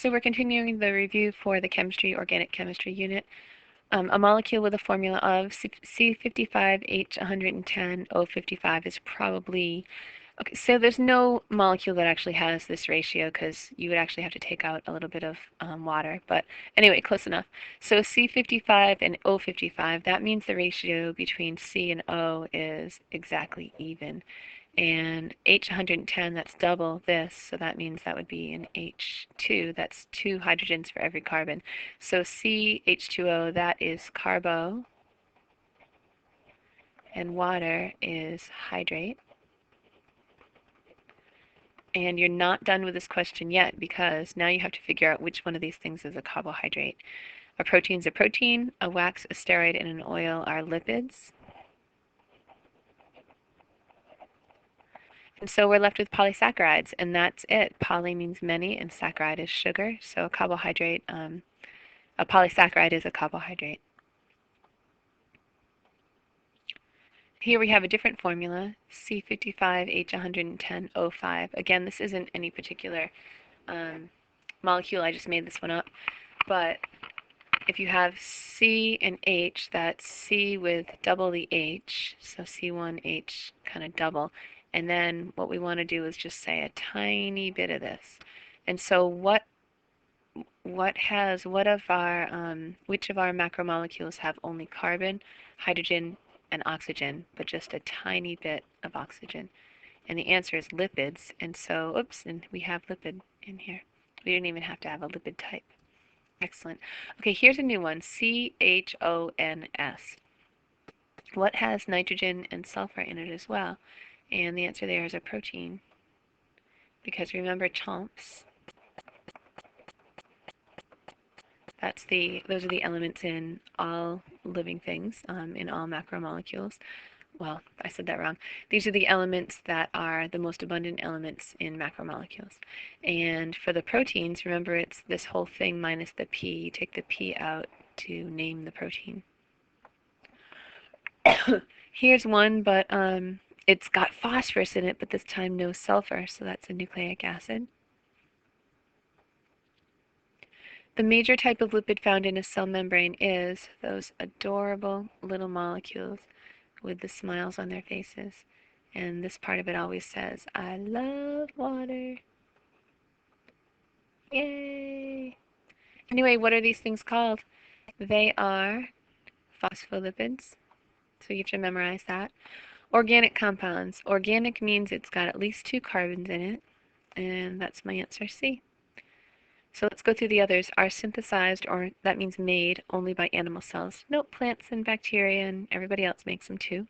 So we're continuing the review for the organic chemistry unit. A molecule with a formula of C55H110O55 is probably, okay, so there's no molecule that actually has this ratio because you would actually have to take out a little bit of water. But anyway, close enough. So C55 and O55, that means the ratio between C and O is exactly even. And H110, that's double this, so that means that would be an H2. That's 2 hydrogens for every carbon. So CH2O, that is carbo, and water is hydrate. And you're not done with this question yet because now you have to figure out which one of these things is a carbohydrate. A protein is a protein, a wax, a steroid, and an oil are lipids. And so we're left with polysaccharides, and that's it. Poly means many, and saccharide is sugar. So a carbohydrate, a polysaccharide is a carbohydrate. Here we have a different formula, C55H110O5. Again, this isn't any particular molecule. I just made this one up. But if you have C and H, that's C with double the H, so C1H kind of double. And then what we want to do is just say a tiny bit of this. And so which of our macromolecules have only carbon, hydrogen, and oxygen, but just a tiny bit of oxygen? And the answer is lipids. And so, oops, and we have lipid in here. We didn't even have to have a lipid type. Excellent. Okay, here's a new one, CHONS. What has nitrogen and sulfur in it as well? And the answer there is a protein. Because remember chomps, those are the elements in all living things, in all macromolecules. Well, I said that wrong. These are the elements that are the most abundant elements in macromolecules. And for the proteins, remember it's this whole thing minus the P. You take the P out to name the protein. Here's one, but it's got phosphorus in it, but this time no sulfur, so that's a nucleic acid. The major type of lipid found in a cell membrane is those adorable little molecules with the smiles on their faces. And this part of it always says, I love water. Yay! Anyway, what are these things called? They are phospholipids. So you have to memorize that. Organic compounds. Organic means it's got at least 2 carbons in it. And that's my answer, C. So let's go through the others. Are synthesized, or that means made, only by animal cells. Nope, plants and bacteria and everybody else makes them too.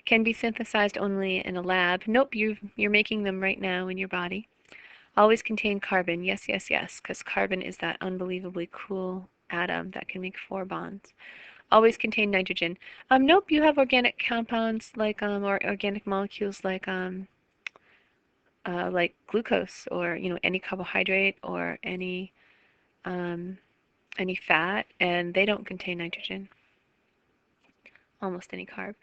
Can be synthesized only in a lab. Nope, you're making them right now in your body. Always contain carbon. Yes, yes, yes, because carbon is that unbelievably cool atom that can make 4 bonds. Always contain nitrogen. Nope, you have organic compounds like or organic molecules like glucose, or any carbohydrate or any fat, and they don't contain nitrogen. Almost any carb.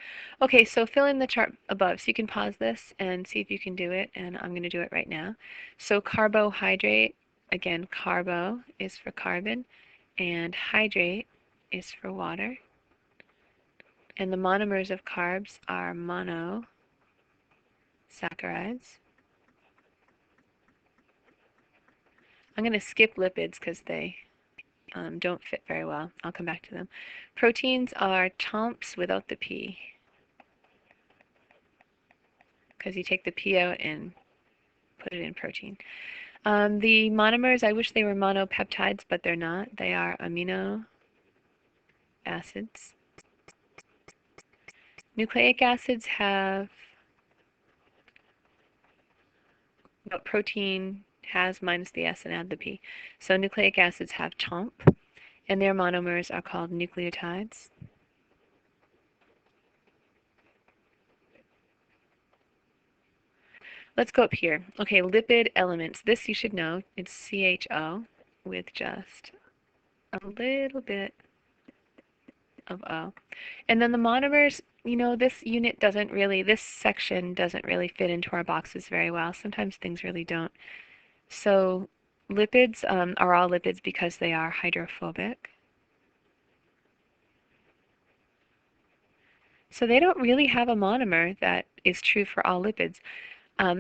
Okay, so fill in the chart above. So you can pause this and see if you can do it, and I'm going to do it right now. So carbohydrate, again, carbo is for carbon, and hydrate is for water. And the monomers of carbs are monosaccharides. I'm going to skip lipids because they don't fit very well. I'll come back to them. Proteins are chomps without the P, because you take the P out and put it in protein. The monomers, I wish they were monopeptides, but they're not. They are amino acids. Nucleic acids have, what protein has minus the S and add the P. So nucleic acids have chomp, and their monomers are called nucleotides. Let's go up here. Okay, lipid elements. This you should know. It's CHO with just a little bit of O. And then the monomers, this section doesn't really fit into our boxes very well. Sometimes things really don't. So lipids are all lipids because they are hydrophobic. So they don't really have a monomer that is true for all lipids.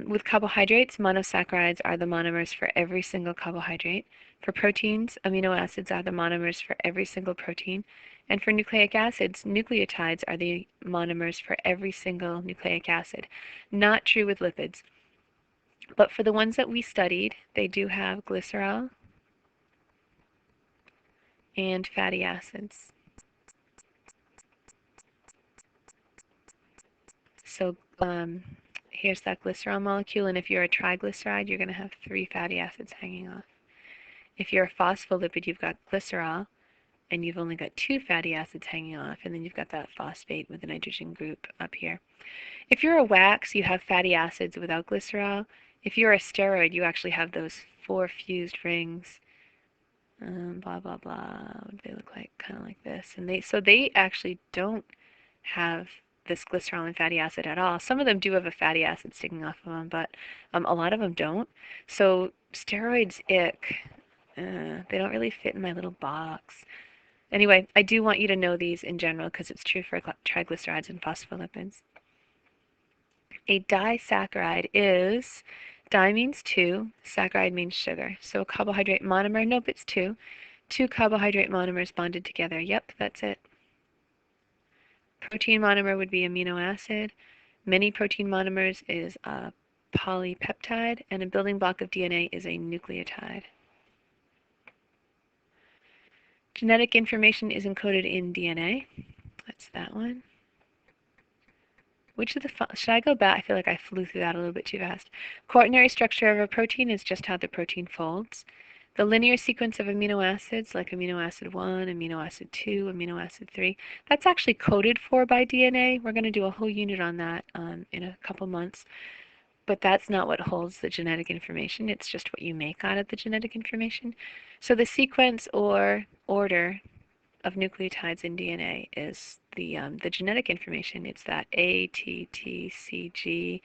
With carbohydrates, monosaccharides are the monomers for every single carbohydrate. For proteins, amino acids are the monomers for every single protein. And for nucleic acids, nucleotides are the monomers for every single nucleic acid. Not true with lipids. But for the ones that we studied, they do have glycerol and fatty acids. So here's that glycerol molecule, and if you're a triglyceride, you're going to have 3 fatty acids hanging off. If you're a phospholipid, you've got glycerol, and you've only got 2 fatty acids hanging off, and then you've got that phosphate with the nitrogen group up here. If you're a wax, you have fatty acids without glycerol. If you're a steroid, you actually have those 4 fused rings. Blah blah blah. What do they look like? Kind of like this. And they actually don't have this glycerol and fatty acid at all. Some of them do have a fatty acid sticking off of them, but a lot of them don't. So steroids, ick. They don't really fit in my little box. Anyway, I do want you to know these in general because it's true for triglycerides and phospholipids. A disaccharide is, di means 2, saccharide means sugar. So a carbohydrate monomer, nope, it's 2. 2 carbohydrate monomers bonded together. Yep, that's it. Protein monomer would be amino acid. Many protein monomers is a polypeptide, and a building block of DNA is a nucleotide. Genetic information is encoded in DNA. That's that one. Which of the should I go back? I feel like I flew through that a little bit too fast. Quaternary structure of a protein is just how the protein folds. The linear sequence of amino acids, like amino acid 1, amino acid 2, amino acid 3, that's actually coded for by DNA. We're going to do a whole unit on that in a couple months. But that's not what holds the genetic information. It's just what you make out of the genetic information. So the sequence or order of nucleotides in DNA is the genetic information. It's that A, T, T, C, G.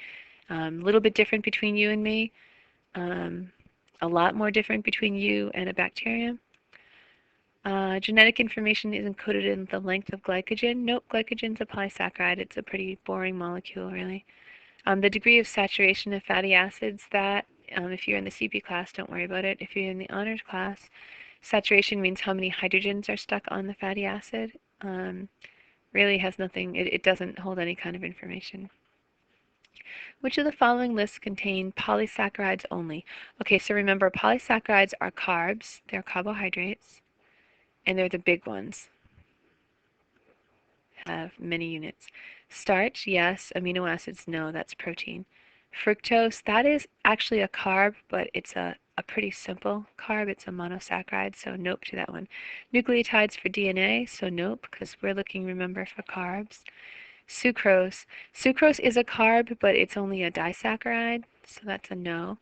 A little bit different between you and me. A lot more different between you and a bacterium. Genetic information is encoded in the length of glycogen. Nope, glycogen's a polysaccharide. It's a pretty boring molecule, really. The degree of saturation of fatty acids, that if you're in the CP class, don't worry about it. If you're in the honors class, saturation means how many hydrogens are stuck on the fatty acid. Really has nothing, it doesn't hold any kind of information. Which of the following lists contain polysaccharides only? Okay, so remember, polysaccharides are carbs, they're carbohydrates, and they're the big ones. Have many units. Starch, yes. Amino acids, no. That's protein. Fructose, that is actually a carb, but it's a pretty simple carb. It's a monosaccharide, so nope to that one. Nucleotides for DNA, so nope, because we're looking, remember, for carbs. Sucrose. Sucrose is a carb, but it's only a disaccharide, so that's a no.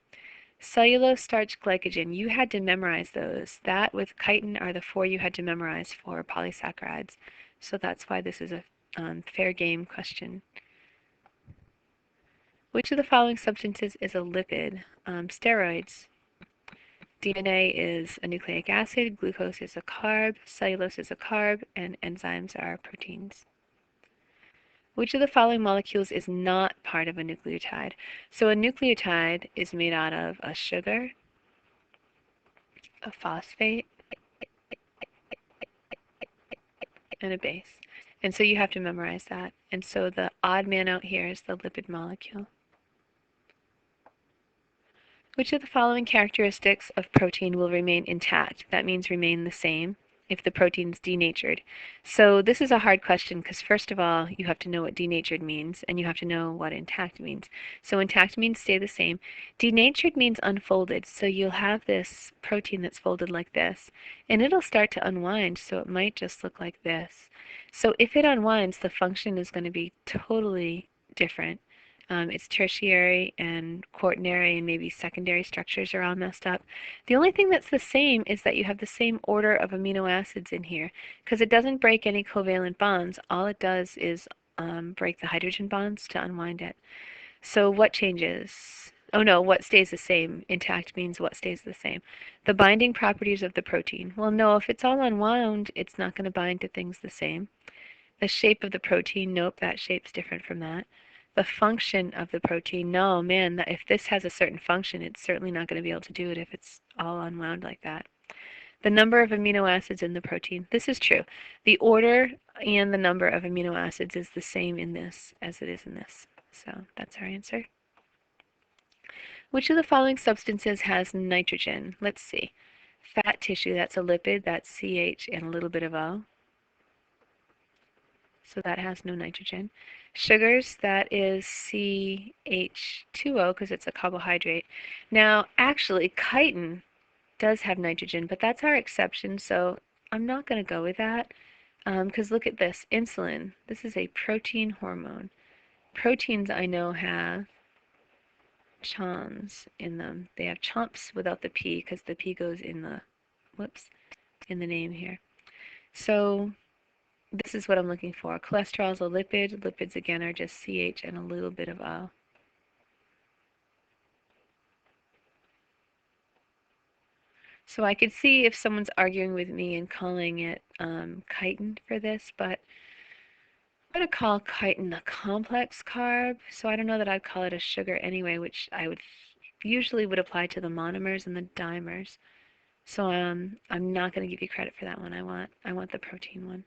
Cellulose, starch, glycogen. You had to memorize those. That with chitin are the 4 you had to memorize for polysaccharides. So that's why this is a fair game question. Which of the following substances is a lipid? Steroids. DNA is a nucleic acid, glucose is a carb, cellulose is a carb, and enzymes are proteins. Which of the following molecules is not part of a nucleotide? So a nucleotide is made out of a sugar, a phosphate, and a base. And so you have to memorize that. And so the odd man out here is the lipid molecule. Which of the following characteristics of protein will remain intact? That means remain the same if the protein's denatured. So this is a hard question because first of all, you have to know what denatured means and you have to know what intact means. So intact means stay the same. Denatured means unfolded. So you'll have this protein that's folded like this and it'll start to unwind. So it might just look like this. So if it unwinds, the function is going to be totally different. Its tertiary and quaternary and maybe secondary structures are all messed up. The only thing that's the same is that you have the same order of amino acids in here because it doesn't break any covalent bonds. All it does is break the hydrogen bonds to unwind it. So what changes? Oh no, what stays the same? Intact means what stays the same. The binding properties of the protein. Well, no, if it's all unwound, it's not going to bind to things the same. The shape of the protein, nope, that shape's different from that. The function of the protein, no, man, if this has a certain function, it's certainly not going to be able to do it if it's all unwound like that. The number of amino acids in the protein, this is true. The order and the number of amino acids is the same in this as it is in this. So that's our answer. Which of the following substances has nitrogen? Let's see. Fat tissue, that's a lipid, that's CH and a little bit of O. So that has no nitrogen. Sugars, that is CH2O because it's a carbohydrate. Now, actually, chitin does have nitrogen, but that's our exception, so I'm not going to go with that because look at this. Insulin, this is a protein hormone. Proteins I know have chons in them. They have chomps without the P because the P goes in the, whoops, in the name here. So this is what I'm looking for. Cholesterol is a lipid. Lipids, again, are just CH and a little bit of O. So I could see if someone's arguing with me and calling it chitin for this, but I'm going to call chitin a complex carb, so I don't know that I'd call it a sugar anyway, which I would usually would apply to the monomers and the dimers. So I'm not going to give you credit for that one. I want the protein one.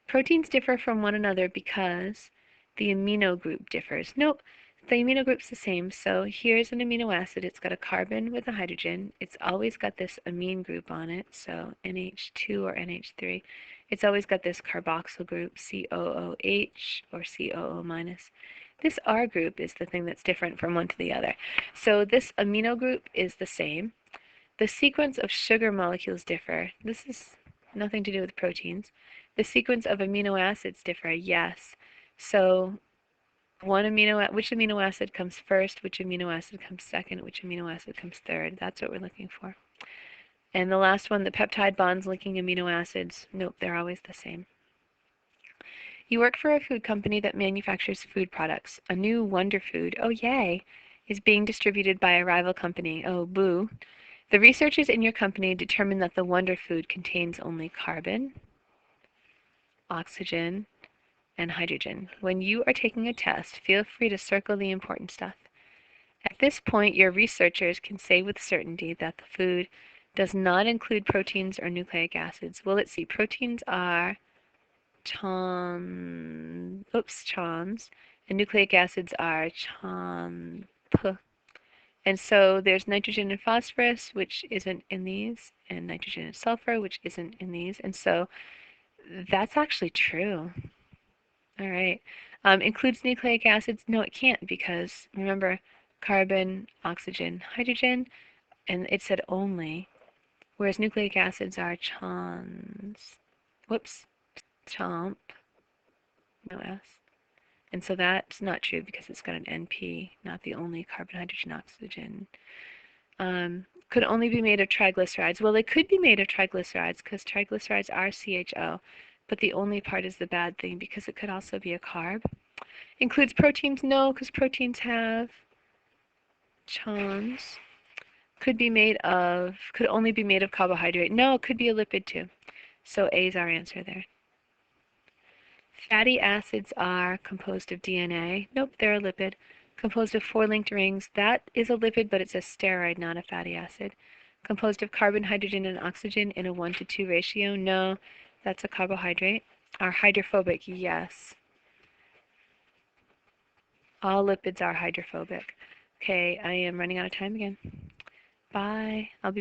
Proteins differ from one another because the amino group differs. Nope, the amino group's the same. So here's an amino acid. It's got a carbon with a hydrogen. It's always got this amine group on it, so NH2 or NH3. It's always got this carboxyl group, COOH or COO minus. This R group is the thing that's different from one to the other. So this amino group is the same. The sequence of sugar molecules differ. This is nothing to do with proteins. The sequence of amino acids differ, yes. So which amino acid comes first, which amino acid comes second, which amino acid comes third. That's what we're looking for. And the last one, the peptide bonds linking amino acids. Nope, they're always the same. You work for a food company that manufactures food products. A new wonder food, oh yay, is being distributed by a rival company. Oh boo. The researchers in your company determine that the wonder food contains only carbon, oxygen, and hydrogen. When you are taking a test, feel free to circle the important stuff. At this point, your researchers can say with certainty that the food does not include proteins or nucleic acids. Well, let's see. Proteins are chons, and nucleic acids are chomp. And so there's nitrogen and phosphorus, which isn't in these, and nitrogen and sulfur, which isn't in these. And so that's actually true. All right. Includes nucleic acids? No, it can't because remember, carbon, oxygen, hydrogen, and it said only, whereas nucleic acids are chons. Whoops, chomp, no S. And so that's not true because it's got an NP, not the only carbon, hydrogen, oxygen. Could only be made of triglycerides. Well, they could be made of triglycerides because triglycerides are CHO, but the only part is the bad thing because it could also be a carb. Includes proteins? No, because proteins have chons. Could only be made of carbohydrate. No, it could be a lipid too. So A is our answer there. Fatty acids are composed of DNA. Nope, they're a lipid. Composed of 4 linked rings. That is a lipid, but it's a steroid, not a fatty acid. Composed of carbon, hydrogen, and oxygen in a 1:2 ratio. No, that's a carbohydrate. Are hydrophobic? Yes. All lipids are hydrophobic. Okay, I am running out of time again. Bye. I'll be back.